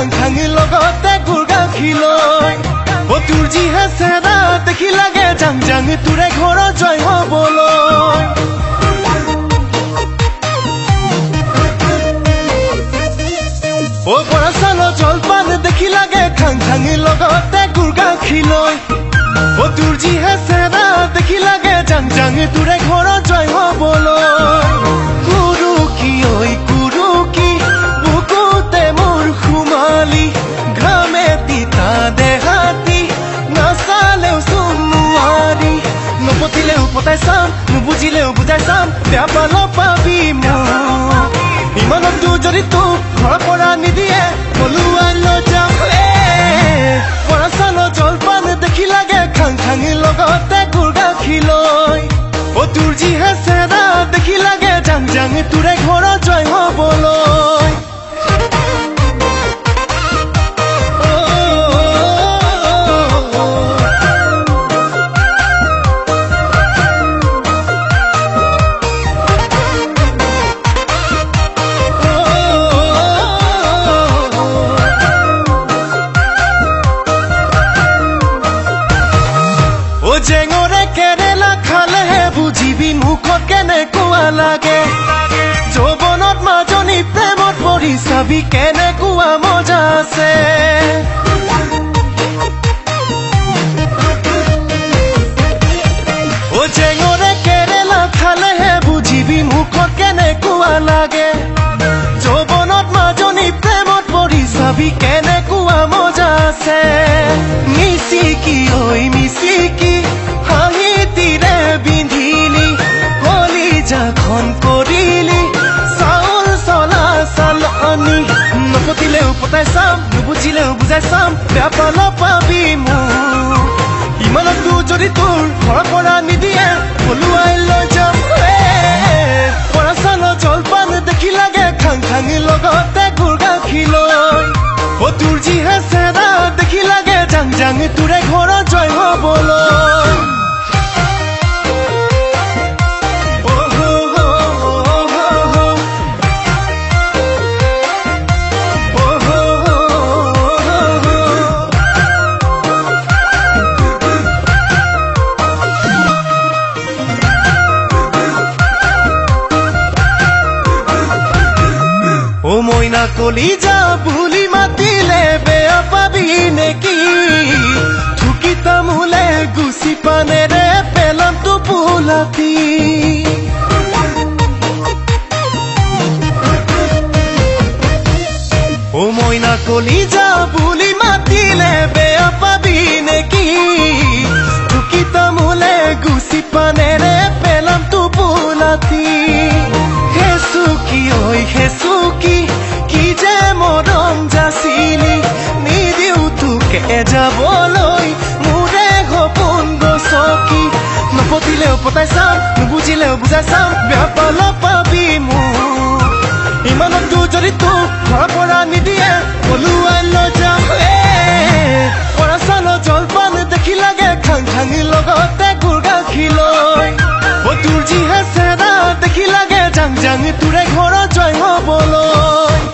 খাং খাং লগতে গুৰ গাখীৰ লৈ ও তোৰ যিহে চেৰা দেখি লাগে জাং জাং তোৰে ঘৰত জয় হ'বলৈ ও বৰা চাউলৰ জলপান দেখি লাগে খাং খাং লগতে গুৰ গাখীৰ লৈ ও তোৰ যিহে চেৰা দেখি লাগে জাং জাং তোৰে ঘৰত জয় হ'বলৈ গুৰু কি ঐ গুৰু কি বুকুতে মোৰ সুমালি ঘামে তিতা দেহাতি নাচালেও চোন নোৱাৰি নপতিলেও পতাই চাম নুবুজিলেও বুজাই চাম বেয়া পাল পাবি মোক ইমানতো যদি তোক ঘৰৰ পৰা নিদিয়ে পলুৱাই লৈ যাম বৰা চাউলৰ জলপান দেখি লাগে খাং খাং লগতে গুৰ গাখীৰ লৈ ও তোৰ যিহে চেৰা দেখি লাগে জাং জাং তোৰে ঘৰত জয় হ'বলৈ জেঙৰে কেৰেলা খালেহে বুজিবি মুখত কেনেকুৱা লাগে যৌৱনত মাজনী প্ৰেমত পৰি চাবি কেনেকুৱা মজা আছে ও জেঙৰে কেৰেলা খালেহে বুজিবি মুখত কেনেকুৱা লাগে যৌৱনত মাজনী প্ৰেমত পৰি চাবি কেনেকুৱা মজা আছে মিচিকি ঐ মিচিকি খন কৰিলি চাউল চলা চালনি নপতিলেও পতাই চাম নুবুজিলেও বুজাই চাম বেয়া পাল পাবি মোক ইমানতো যদি তোৰ ঘৰৰ পৰা নিদিয়ে পলুৱাই লৈ যাম বৰা চাউলৰ জলপান দেখি লাগে খাং খাং লগতে গুৰ গাখীৰ লৈ ও তোৰ যিহে চেৰা দেখি লাগে জাং জাং তোৰে ঘৰত জয় হ'বলৈ ও মইনা কলিজা বুলি মাতিলে বেয়া পাবি নেকি থুকি তামোলে গুচি পানেৰে পেলাম টোপোলাতি ও মইনা কলিজা বুলি মাতিলে বেয়া পাবি নেকি থুকি তামোলে গুচি পানেৰে পেলাম টোপোলাতি হেচুকি ঐ হেচুকি কি যে মৰম যাচিলি নিদিও তোকে যাবলৈ মোৰে সপোন গছকি নপতিলেও পতাই চাম নুবুজিলেও বুজাই চাম বেয়া পাল পাবি মোক ইমানতো যদি তোক ঘৰৰ পৰা নিদিয়ে পলুৱাই লৈ যাম বৰা চাউলৰ জলপান দেখি লাগে খাং খাং লগতে গুৰ গাখীৰ লৈ ও তোৰ যিহে চেৰা দেখি লাগে জাং জাং তোৰে ঘৰত জয় হ'বলৈ